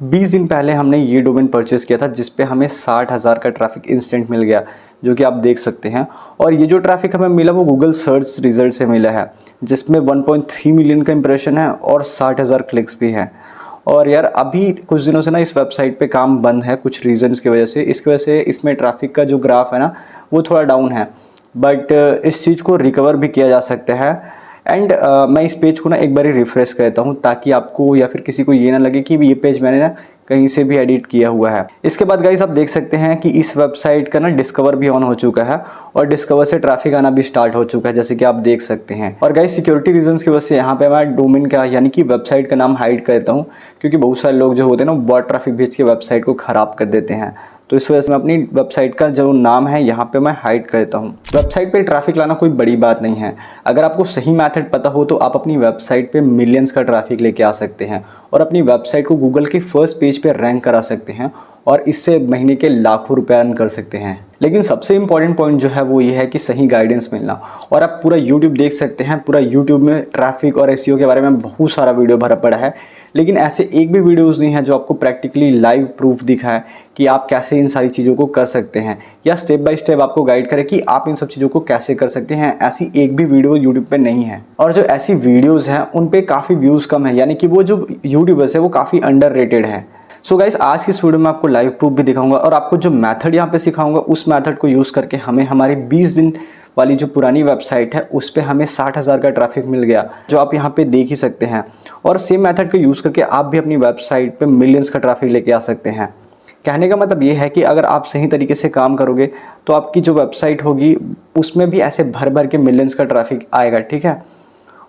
20 दिन पहले हमने ये डोमेन परचेस किया था जिस पे हमें 60,000 का ट्रैफिक इंस्टेंट मिल गया, जो कि आप देख सकते हैं। और ये जो ट्रैफिक हमें मिला वो गूगल सर्च रिजल्ट से मिला है, जिसमें 1.3 मिलियन का इंप्रेशन है और 60,000 क्लिक्स भी हैं। और यार अभी कुछ दिनों से ना इस वेबसाइट पे काम बंद है कुछ रीजंस की वजह से। इसकी वजह से इसमें ट्रैफिक का जो ग्राफ है ना वो थोड़ा डाउन है, बट इस चीज़ को रिकवर भी किया जा सकता है। एंड मैं इस पेज को ना एक बार रिफ्रेश करता हूँ ताकि आपको या फिर किसी को ये ना लगे कि ये पेज मैंने ना कहीं से भी एडिट किया हुआ है। इसके बाद गाइस आप देख सकते हैं कि इस वेबसाइट का ना डिस्कवर भी ऑन हो चुका है और डिस्कवर से ट्रैफिक आना भी स्टार्ट हो चुका है, जैसे कि आप देख सकते हैं। और गाइस सिक्योरिटी रीजंस की वजह से यहाँ पे मैं डोमेन का यानी कि वेबसाइट का नाम हाइड करता हूँ, क्योंकि बहुत सारे लोग जो होते हैं ना बॉट ट्रैफिक भेज के वेबसाइट को ख़राब कर देते हैं। तो इस वजह से मैं अपनी वेबसाइट का जो नाम है यहाँ पे मैं हाइड करता हूँ। वेबसाइट पे ट्रैफिक लाना कोई बड़ी बात नहीं है। अगर आपको सही मेथड पता हो तो आप अपनी वेबसाइट पे मिलियंस का ट्रैफिक लेके आ सकते हैं और अपनी वेबसाइट को गूगल के फर्स्ट पेज पे रैंक करा सकते हैं और इससे महीने के लाखों रुपए अर्न कर सकते हैं। लेकिन सबसे इंपॉर्टेंट पॉइंट जो है वो ये है कि सही गाइडेंस मिलना। और आप पूरा यूट्यूब देख सकते हैं, पूरा यूट्यूब में ट्रैफिक और एसईओ के बारे में बहुत सारा वीडियो भरा पड़ा है, लेकिन ऐसे एक भी वीडियोज़ नहीं है जो आपको प्रैक्टिकली लाइव प्रूफ दिखाए कि आप कैसे इन सारी चीज़ों को कर सकते हैं या स्टेप बाय स्टेप आपको गाइड करे कि आप इन सब चीज़ों को कैसे कर सकते हैं। ऐसी एक भी वीडियो यूट्यूब पे नहीं है और जो ऐसी वीडियोज़ हैं उन पे काफ़ी व्यूज़ कम है, यानी कि वो जो यूट्यूबर्स है वो काफ़ी अंडररेटेड है। सो गाइस आज की इस वीडियो में आपको लाइव प्रूफ भी दिखाऊंगा और आपको जो मेथड यहाँ पे सिखाऊंगा उस मेथड को यूज़ करके हमें हमारी 20 दिन वाली जो पुरानी वेबसाइट है उस पे हमें 60,000 का ट्रैफिक मिल गया, जो आप यहाँ पे देख ही सकते हैं। और सेम मेथड को यूज़ करके आप भी अपनी वेबसाइट पे मिलियंस का ट्रैफिक लेके आ सकते हैं। कहने का मतलब ये है कि अगर आप सही तरीके से काम करोगे तो आपकी जो वेबसाइट होगी उसमें भी ऐसे भर भर के मिलियंस का ट्रैफिक आएगा, ठीक है,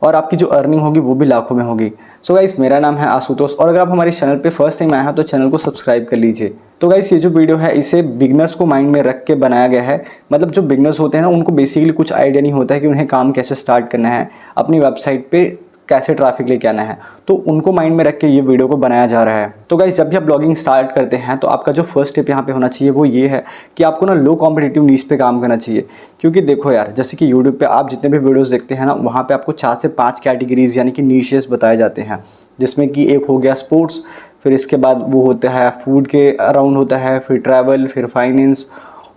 और आपकी जो अर्निंग होगी वो भी लाखों में होगी। सो गाइस मेरा नाम है आशुतोष और अगर आप हमारे चैनल पे फर्स्ट टाइम आए हैं तो चैनल को सब्सक्राइब कर लीजिए। तो गाइस ये जो वीडियो है इसे बिगनर्स को माइंड में रख के बनाया गया है। मतलब जो बिगनर्स होते हैं ना उनको बेसिकली कुछ आइडिया नहीं होता है कि उन्हें काम कैसे स्टार्ट करना है, अपनी वेबसाइट पे कैसे ट्रैफिक लेके आना है, तो उनको माइंड में रख के ये वीडियो को बनाया जा रहा है। तो गाइस जब भी आप ब्लॉगिंग स्टार्ट करते हैं तो आपका जो फर्स्ट स्टेप यहाँ पे होना चाहिए वो ये है कि आपको ना लो कॉम्पिटिटिव नीश पे काम करना चाहिए। क्योंकि देखो यार जैसे कि यूट्यूब पे आप जितने भी वीडियोस देखते हैं ना वहाँ पे आपको 4 से 5 कैटेगरीज यानी कि नीशेस बताए जाते हैं, जिसमें कि एक हो गया स्पोर्ट्स, फिर इसके बाद वो होता है फूड के अराउंड होता है, फिर ट्रैवल, फिर फाइनेंस,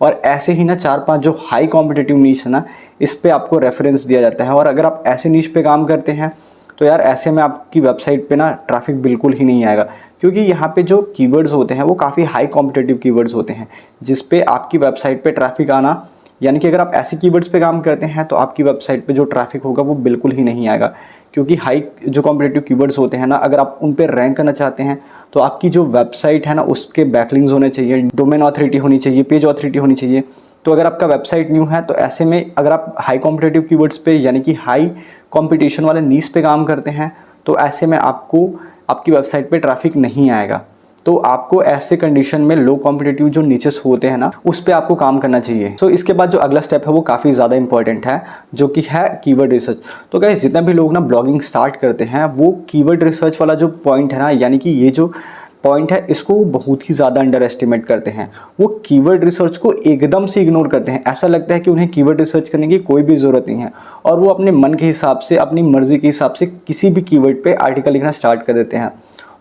और ऐसे ही ना 4-5 जो हाई कॉम्पिटिटिव नीश है ना इस पे आपको रेफरेंस दिया जाता है। और अगर आप ऐसे नीश पे काम करते हैं तो यार ऐसे में आपकी वेबसाइट पे ना ट्रैफिक बिल्कुल ही नहीं आएगा, क्योंकि यहाँ पे जो कीवर्ड्स होते हैं वो काफ़ी हाई कॉम्पिटिटिव कीवर्ड्स होते हैं जिस पे आपकी वेबसाइट पे ट्रैफिक आना, यानी कि अगर आप ऐसे कीवर्ड्स पे काम करते हैं तो आपकी वेबसाइट पे जो ट्रैफिक होगा वो बिल्कुल ही नहीं आएगा। क्योंकि हाई जो कॉम्पिटिटिव कीवर्ड्स होते हैं ना अगर आप उन पे रैंक करना चाहते हैं तो आपकी जो वेबसाइट है ना उसके बैकलिंक्स होने चाहिए, डोमेन ऑथोरिटी होनी चाहिए, पेज ऑथोरिटी होनी चाहिए। तो अगर आपका वेबसाइट न्यू है तो ऐसे में अगर आप हाई कॉम्पिटिटिव कीवर्ड्स पे यानी कि हाई कंपटीशन वाले नीश पे काम करते हैं तो ऐसे में आपको आपकी वेबसाइट पे ट्रैफिक नहीं आएगा। तो आपको ऐसे कंडीशन में लो कॉम्पिटिटिव जो नीचेस होते हैं ना उस पे आपको काम करना चाहिए। तो इसके बाद जो अगला स्टेप है वो काफ़ी ज़्यादा इंपॉर्टेंट है, जो कि है कीवर्ड रिसर्च। तो गाइस जितना भी लोग ना ब्लॉगिंग स्टार्ट करते हैं वो कीवर्ड रिसर्च वाला जो पॉइंट है ना, यानी कि ये जो पॉइंट है इसको बहुत ही ज़्यादा अंडर एस्टिमेट करते हैं। वो कीवर्ड रिसर्च को एकदम से इग्नोर करते हैं। ऐसा लगता है कि उन्हें कीवर्ड रिसर्च करने की कोई भी ज़रूरत नहीं है और वो अपने मन के हिसाब से, अपनी मर्ज़ी के हिसाब से किसी भी कीवर्ड पे आर्टिकल लिखना स्टार्ट कर देते हैं।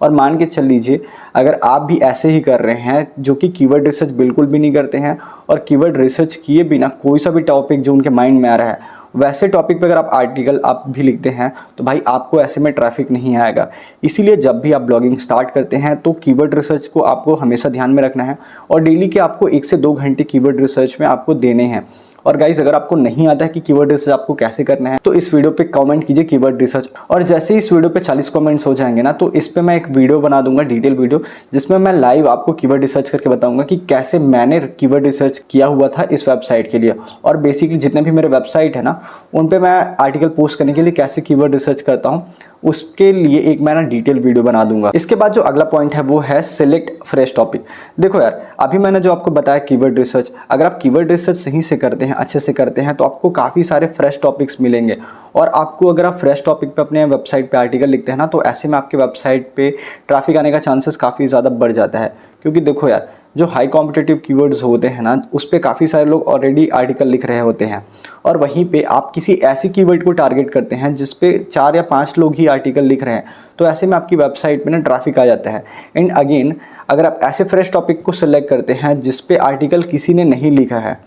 और मान के चल लीजिए अगर आप भी ऐसे ही कर रहे हैं जो कि कीवर्ड रिसर्च बिल्कुल भी नहीं करते हैं और कीवर्ड रिसर्च किए बिना कोई सा भी टॉपिक जो उनके माइंड में आ रहा है वैसे टॉपिक पे अगर आप आर्टिकल आप भी लिखते हैं तो भाई आपको ऐसे में ट्रैफिक नहीं आएगा। इसीलिए जब भी आप ब्लॉगिंग स्टार्ट करते हैं तो कीवर्ड रिसर्च को आपको हमेशा ध्यान में रखना है और डेली के आपको 1 से 2 घंटे कीवर्ड रिसर्च में आपको देने हैं। और गाइस अगर आपको नहीं आता है कि कीवर्ड रिसर्च आपको कैसे करना है तो इस वीडियो पे कमेंट कीजिए कीवर्ड रिसर्च, और जैसे ही इस वीडियो पे 40 कमेंट्स हो जाएंगे ना तो इस पे मैं एक वीडियो बना दूंगा, डिटेल वीडियो, जिसमें मैं लाइव आपको कीवर्ड रिसर्च करके बताऊंगा कि कैसे मैंने कीवर्ड रिसर्च किया हुआ था इस वेबसाइट के लिए। और बेसिकली जितने भी मेरे वेबसाइट है ना उन पे मैं आर्टिकल पोस्ट करने के लिए कैसे कीवर्ड रिसर्च करता हूँ उसके लिए एक मैं ना डिटेल वीडियो बना दूंगा। इसके बाद जो अगला पॉइंट है वो है सिलेक्ट फ्रेश टॉपिक। देखो यार अभी मैंने जो आपको बताया कीवर्ड रिसर्च, अगर आप कीवर्ड रिसर्च सही से करते हैं हैं, अच्छे से करते हैं, तो आपको काफ़ी सारे फ्रेश टॉपिक्स मिलेंगे। और आपको अगर आप फ्रेश टॉपिक पे अपने वेबसाइट पे आर्टिकल लिखते हैं ना, तो ऐसे में आपके वेबसाइट पे ट्रैफिक आने का चांसेस काफ़ी ज़्यादा बढ़ जाता है। क्योंकि देखो यार, जो हाई कॉम्पिटिटिव कीवर्ड्स होते हैं ना, उस पर काफ़ी सारे लोग ऑलरेडी आर्टिकल लिख रहे होते हैं, और वहीं पे आप किसी ऐसी कीवर्ड को टारगेट करते हैं जिस पे 4 या 5 लोग ही आर्टिकल लिख रहे हैं, तो ऐसे में आपकी वेबसाइट पे ना ट्रैफिक आ जाता है। एंड अगेन, अगर आप ऐसे फ्रेश टॉपिक को सिलेक्ट करते हैं जिस पे आर्टिकल किसी ने नहीं लिखा है,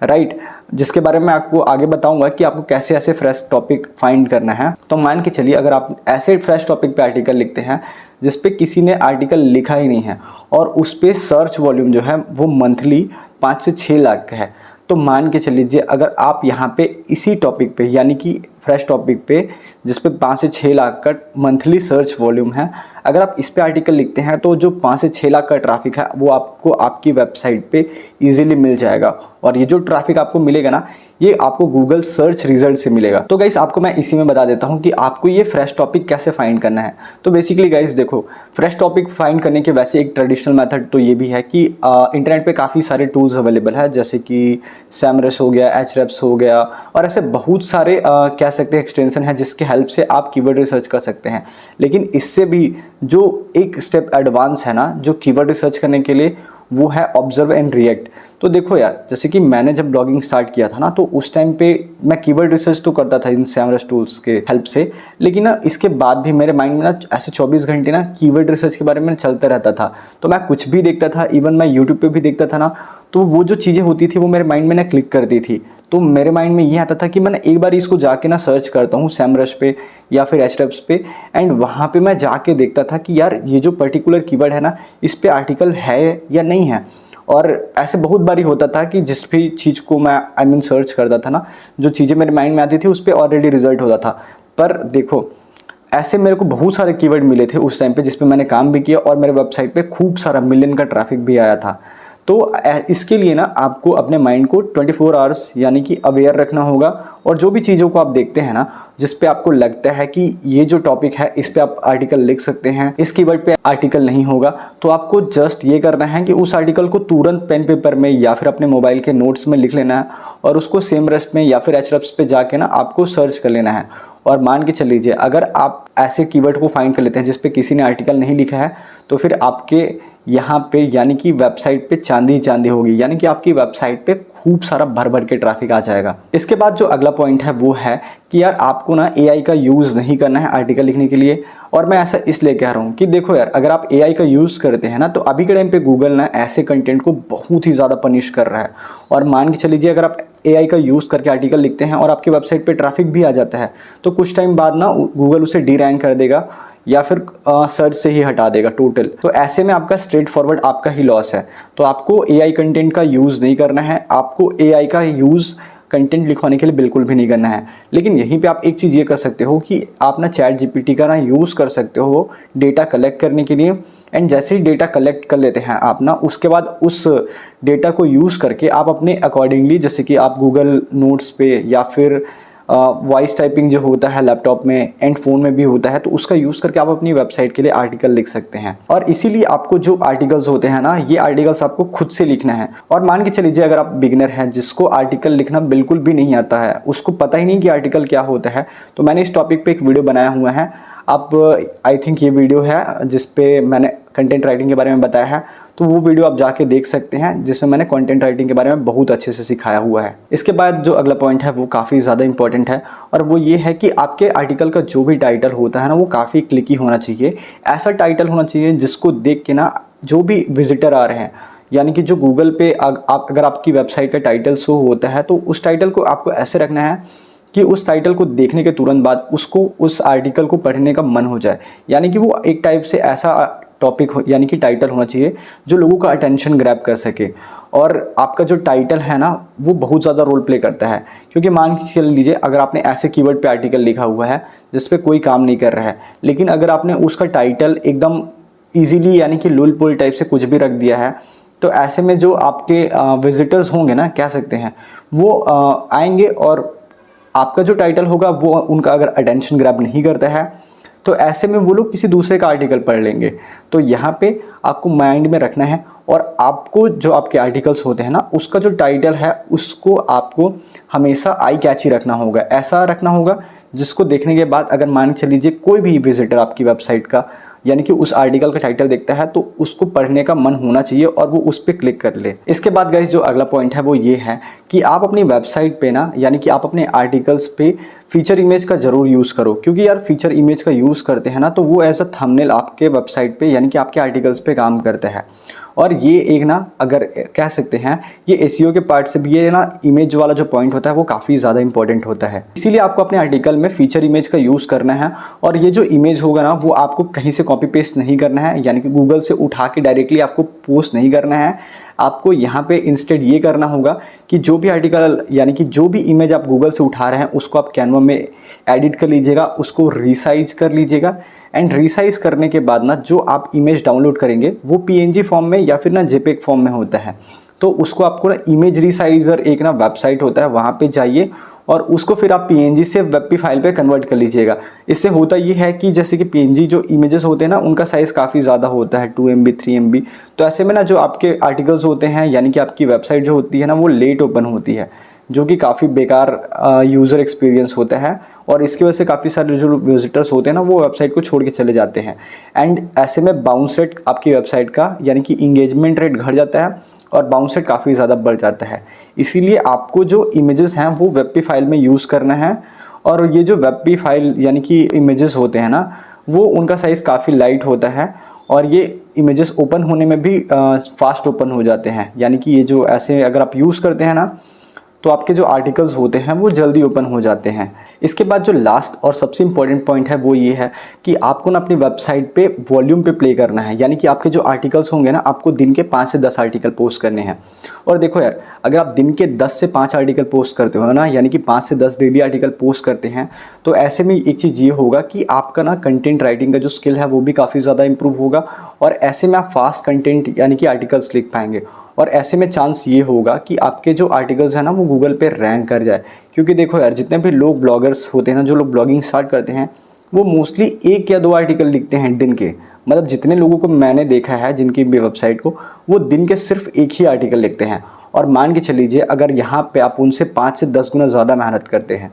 राइट, जिसके बारे में आपको आगे बताऊंगा कि आपको कैसे ऐसे फ्रेश टॉपिक फाइंड करना है। तो मान के चलिए, अगर आप ऐसे फ्रेश टॉपिक पे आर्टिकल लिखते हैं जिस पे किसी ने आर्टिकल लिखा ही नहीं है, और उस पे सर्च वॉल्यूम जो है वो मंथली 5 से 6 लाख का है, तो मान के चलिए अगर आप यहाँ पे इसी टॉपिक पे, यानी कि फ्रेश टॉपिक पे जिस पे 5 से 6 लाख का मंथली सर्च वॉल्यूम है, अगर आप इस पे आर्टिकल लिखते हैं तो जो 5 से 6 लाख का ट्रैफिक है वो आपको आपकी वेबसाइट पे इजीली मिल जाएगा। और ये जो ट्रैफिक आपको मिलेगा ना, ये आपको गूगल सर्च रिजल्ट से मिलेगा। तो गाइस, आपको मैं इसी में बता देता हूँ कि आपको ये फ्रेश टॉपिक कैसे फाइंड करना है। तो बेसिकली गाइस देखो, फ्रेश टॉपिक फाइंड करने के वैसे एक ट्रेडिशनल मेथड तो ये भी है कि इंटरनेट पे काफ़ी सारे टूल्स अवेलेबल है, जैसे कि SEMrush हो गया, Ahrefs हो गया, और ऐसे बहुत सारे कह सकते हैं एक्सटेंशन है जिसके हेल्प से आप कीवर्ड रिसर्च कर सकते हैं। लेकिन इससे भी जो एक स्टेप एडवांस है ना, जो कीवर्ड रिसर्च करने के लिए, वो है ऑब्जर्व एंड रिएक्ट। तो देखो यार, जैसे कि मैंने जब ब्लॉगिंग स्टार्ट किया था ना, तो उस टाइम पे मैं कीवर्ड रिसर्च तो करता था इन SEMrush टूल्स के हेल्प से, लेकिन ना इसके बाद भी मेरे माइंड में ना ऐसे 24 घंटे ना कीवर्ड रिसर्च के बारे में चलता रहता था। तो मैं कुछ भी देखता था, इवन मैं यूट्यूब पे भी देखता था ना, तो वो जो चीज़ें होती थी वो मेरे माइंड में ना क्लिक करती थी। तो मेरे माइंड में ये आता था कि मैंने एक बार इसको जाके ना सर्च करता हूँ SEMrush पे या फिर Ahrefs पे, एंड वहाँ पे मैं जाके देखता था कि यार ये जो पर्टिकुलर कीवर्ड है ना, इस पे आर्टिकल है या नहीं है। और ऐसे बहुत बारी होता था कि जिस भी चीज़ को मैं सर्च करता था ना, जो चीज़ें मेरे माइंड में आती थी उस पर ऑलरेडी रिजल्ट होता था। पर देखो, ऐसे मेरे को बहुत सारे कीवर्ड मिले थे उस टाइम पे जिस पे मैंने काम भी किया, और मेरे वेबसाइट पे खूब सारा मिलियन का ट्रैफिक भी आया था। तो इसके लिए ना आपको अपने माइंड को 24 आवर्स यानी कि अवेयर रखना होगा, और जो भी चीज़ों को आप देखते हैं ना जिस पे आपको लगता है कि ये जो टॉपिक है इस पे आप आर्टिकल लिख सकते हैं, इस कीवर्ड पे आर्टिकल नहीं होगा, तो आपको जस्ट ये करना है कि उस आर्टिकल को तुरंत पेन पेपर में या फिर अपने मोबाइल के नोट्स में लिख लेना है, और उसको SEMrush में या फिर Ahrefs पे जाके ना आपको सर्च कर लेना है। और मान के चल लीजिए, अगर आप ऐसे कीवर्ड को फाइंड कर लेते हैं जिस पे किसी ने आर्टिकल नहीं लिखा है, तो फिर आपके यहाँ पे यानी कि वेबसाइट पे चांदी ही चांदी होगी, यानी कि आपकी वेबसाइट पे खूब सारा भर भर के ट्रैफिक आ जाएगा। इसके बाद जो अगला पॉइंट है वो है कि यार आपको ना AI का यूज़ नहीं करना है आर्टिकल लिखने के लिए। और मैं ऐसा इसलिए कह रहा हूँ कि देखो यार, अगर आप AI का यूज़ करते हैं ना, तो अभी के टाइम पे गूगल ना ऐसे कंटेंट को बहुत ही ज़्यादा पनिश कर रहा है। और मान के चलिए, अगर आप AI का यूज़ करके आर्टिकल लिखते हैं और आपकी वेबसाइट पे ट्रैफिक भी आ जाता है, तो कुछ टाइम बाद ना गूगल उसे डी रैंक कर देगा या फिर सर्च से ही हटा देगा टोटल। तो ऐसे में आपका स्ट्रेट फॉरवर्ड आपका ही लॉस है। तो आपको AI कंटेंट का यूज़ नहीं करना है, आपको AI का यूज़ कंटेंट लिखवाने के लिए बिल्कुल भी नहीं करना है। लेकिन यहीं पे आप एक चीज़ ये कर सकते हो कि आप ना ChatGPT का ना यूज़ कर सकते हो डेटा कलेक्ट करने के लिए। एंड जैसे ही डेटा कलेक्ट कर लेते हैं आप ना, उसके बाद उस डेटा को यूज़ करके आप अपने अकॉर्डिंगली, जैसे कि आप गूगल नोट्स पे या फिर वॉइस टाइपिंग जो होता है लैपटॉप में एंड फ़ोन में भी होता है, तो उसका यूज़ करके आप अपनी वेबसाइट के लिए आर्टिकल लिख सकते हैं। और इसीलिए आपको जो आर्टिकल्स होते हैं ना, ये आर्टिकल्स आपको खुद से लिखना है। और मान के चलिए, अगर आप बिगिनर हैं जिसको आर्टिकल लिखना बिल्कुल भी नहीं आता है, उसको पता ही नहीं कि आर्टिकल क्या होता है, तो मैंने इस टॉपिक पे एक वीडियो बनाया हुआ है। आप आई थिंक ये वीडियो है जिस पे मैंने कंटेंट राइटिंग के बारे में बताया है, तो वो वीडियो आप जाके देख सकते हैं जिसमें मैंने कंटेंट राइटिंग के बारे में बहुत अच्छे से सिखाया हुआ है। इसके बाद जो अगला पॉइंट है वो काफ़ी ज़्यादा इंपॉर्टेंट है, और वो ये है कि आपके आर्टिकल का जो भी टाइटल होता है ना, वो काफ़ी क्लिकी होना चाहिए। ऐसा टाइटल होना चाहिए जिसको देख के ना जो भी विजिटर आ रहे हैं, यानी कि जो गूगल पे अगर आपकी वेबसाइट का टाइटल शो होता है, तो उस टाइटल को आपको ऐसे रखना है कि उस टाइटल को देखने के तुरंत बाद उसको उस आर्टिकल को पढ़ने का मन हो जाए। यानी कि वो एक टाइप से ऐसा टॉपिक हो, यानी कि टाइटल होना चाहिए जो लोगों का अटेंशन ग्रैब कर सके। और आपका जो टाइटल है ना, वो बहुत ज़्यादा रोल प्ले करता है। क्योंकि मान के चल लीजिए, अगर आपने ऐसे कीवर्ड पे आर्टिकल लिखा हुआ है जिस पे कोई काम नहीं कर रहा है, लेकिन अगर आपने उसका टाइटल एकदम ईजीली यानी कि लुल पुल टाइप से कुछ भी रख दिया है, तो ऐसे में जो आपके विजिटर्स होंगे ना, कह सकते हैं, वो आएंगे, और आपका जो टाइटल होगा वो उनका अगर अटेंशन ग्रैब नहीं करता है, तो ऐसे में वो लोग किसी दूसरे का आर्टिकल पढ़ लेंगे। तो यहाँ पे आपको माइंड में रखना है। और आपको जो आपके आर्टिकल्स होते हैं ना, उसका जो टाइटल है उसको आपको हमेशा आई कैची रखना होगा। ऐसा रखना होगा जिसको देखने के बाद अगर मान के चलीजिए कोई भी विजिटर आपकी वेबसाइट का यानी कि उस आर्टिकल का टाइटल देखता है तो उसको पढ़ने का मन होना चाहिए और वो उस पर क्लिक कर ले। इसके बाद गाइस जो अगला पॉइंट है वो ये है कि आप अपनी वेबसाइट पे ना यानी कि आप अपने आर्टिकल्स पे फीचर इमेज का ज़रूर यूज़ करो, क्योंकि यार फीचर इमेज का यूज़ करते हैं ना तो वो एज अ थंबनेल आपके वेबसाइट पे यानी कि आपके आर्टिकल्स पे काम करता है। और ये एक ना अगर कह सकते हैं ये एसईओ के पार्ट से भी ये ना इमेज वाला जो पॉइंट होता है वो काफ़ी ज़्यादा इंपॉर्टेंट होता है। इसीलिए आपको अपने आर्टिकल में फीचर इमेज का यूज़ करना है। और ये जो इमेज होगा ना वो आपको कहीं से कॉपी पेस्ट नहीं करना है, यानी कि गूगल से उठा के डायरेक्टली आपको पोस्ट नहीं करना है। आपको यहाँ पे इंस्टेड ये करना होगा कि जो भी आर्टिकल यानी कि जो भी इमेज आप गूगल से उठा रहे हैं उसको आप कैनवा में एडिट कर लीजिएगा, उसको रीसाइज कर लीजिएगा। एंड रीसाइज करने के बाद ना जो आप इमेज डाउनलोड करेंगे वो पीएनजी फॉर्म में या फिर ना जेपेग फॉर्म में होता है, तो उसको आपको ना इमेज रीसाइजर एक ना वेबसाइट होता है वहाँ पे जाइए और उसको फिर आप पीएनजी से वेब फाइल पे कन्वर्ट कर लीजिएगा। इससे होता ये है कि जैसे कि पीएनजी जो इमेजेस होते हैं ना उनका साइज़ काफ़ी ज़्यादा होता है 2 MB 3 MB, तो ऐसे में ना जो आपके आर्टिकल्स होते हैं यानी कि आपकी वेबसाइट जो होती है ना वो लेट ओपन होती है, जो कि काफ़ी बेकार यूज़र एक्सपीरियंस होता है। और इसकी वजह से काफ़ी सारे जो विजिटर्स होते हैं ना वो वेबसाइट को छोड़ के चले जाते हैं। एंड ऐसे में बाउंस रेट आपकी वेबसाइट का यानी कि इंगेजमेंट रेट घट जाता है और बाउंस रेट काफ़ी ज़्यादा बढ़ जाता है। इसीलिए आपको जो इमेजेस हैं वो वेब फाइल में यूज़ करना है। और ये जो वेब फाइल यानी कि इमेजेस होते हैं ना वो उनका साइज़ काफ़ी लाइट होता है और ये इमेजेस ओपन होने में भी फास्ट ओपन हो जाते हैं। यानी कि ये जो ऐसे अगर आप यूज़ करते हैं ना तो आपके जो आर्टिकल्स होते हैं वो जल्दी ओपन हो जाते हैं। इसके बाद जो लास्ट और सबसे इम्पॉर्टेंट पॉइंट है वो ये है कि आपको ना अपनी वेबसाइट पे वॉल्यूम पे प्ले करना है। यानी कि आपके जो आर्टिकल्स होंगे ना आपको दिन के 5 से 10 आर्टिकल पोस्ट करने हैं। और देखो यार, अगर आप दिन के 10 से 5 आर्टिकल पोस्ट करते हो ना, यानी कि 5 से 10 डेली आर्टिकल पोस्ट करते हैं, तो ऐसे में एक चीज़ ये होगा कि आपका ना कंटेंट राइटिंग का जो स्किल है वो भी काफ़ी ज़्यादा इंप्रूव होगा और ऐसे में आप फास्ट कंटेंट यानी कि आर्टिकल्स लिख पाएंगे। और ऐसे में चांस ये होगा कि आपके जो आर्टिकल्स हैं ना वो गूगल पे रैंक कर जाए। क्योंकि देखो यार, जितने भी लोग ब्लॉगर्स होते हैं ना, जो लोग ब्लॉगिंग स्टार्ट करते हैं, वो मोस्टली 1 या 2 आर्टिकल लिखते हैं दिन के। मतलब जितने लोगों को मैंने देखा है जिनकी भी वेबसाइट को, वो दिन के सिर्फ 1 ही आर्टिकल लिखते हैं। और मान के चलीजिए अगर यहाँ पे आप उनसे 5 से 10 गुना ज़्यादा मेहनत करते हैं,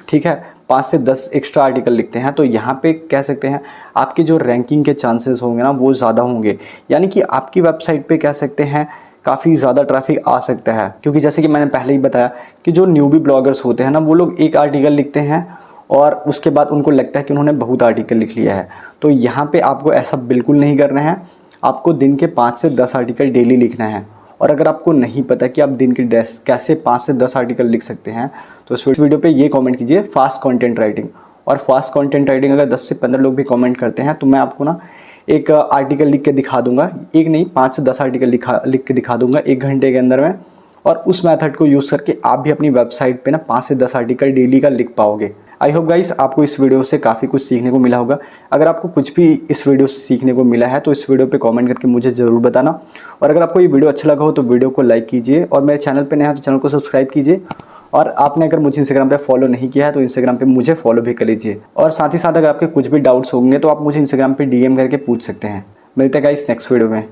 ठीक है, 5 से 10 एक्स्ट्रा आर्टिकल लिखते हैं, तो यहाँ पे कह सकते हैं आपके जो रैंकिंग के चांसेस होंगे ना वो ज़्यादा होंगे। यानी कि आपकी वेबसाइट पे कह सकते हैं काफ़ी ज़्यादा ट्रैफिक आ सकता है। क्योंकि जैसे कि मैंने पहले ही बताया कि जो न्यूबी ब्लॉगर्स होते हैं ना वो लोग 1 आर्टिकल लिखते हैं और उसके बाद उनको लगता है कि उन्होंने बहुत आर्टिकल लिख लिया है। तो यहाँ पे आपको ऐसा बिल्कुल नहीं करना है। आपको दिन के 5 से 10 आर्टिकल डेली लिखना है। और अगर आपको नहीं पता कि आप दिन के कैसे 5 से 10 आर्टिकल लिख सकते हैं, तो इस वीडियो पे ये कमेंट कीजिए फास्ट कंटेंट राइटिंग। और फास्ट कंटेंट राइटिंग अगर 10 से 15 लोग भी कमेंट करते हैं तो मैं आपको ना एक आर्टिकल लिख के दिखा दूंगा, एक नहीं 5 से 10 आर्टिकल लिख के दिखा दूंगा 1 घंटे के अंदर में। और उस मेथड को यूज़ करके आप भी अपनी वेबसाइट पे ना 5 से 10 आर्टिकल डेली का लिख पाओगे। आई होप गाइस आपको इस वीडियो से काफ़ी कुछ सीखने को मिला होगा। अगर आपको कुछ भी इस वीडियो से सीखने को मिला है तो इस वीडियो पे कमेंट करके मुझे ज़रूर बताना। और अगर आपको ये वीडियो अच्छा लगा हो तो वीडियो को लाइक कीजिए और मेरे चैनल पे नया है तो चैनल को सब्सक्राइब कीजिए। और आपने अगर मुझे इंस्टाग्राम पे फॉलो नहीं किया है तो इंस्टाग्राम पे मुझे फॉलो भी कर लीजिए। और साथ ही साथ अगर आपके कुछ भी डाउट्स होंगे तो आप मुझे इंस्टाग्राम पे DM करके पूछ सकते हैं। मिलते हैं गाइस नेक्स्ट वीडियो में।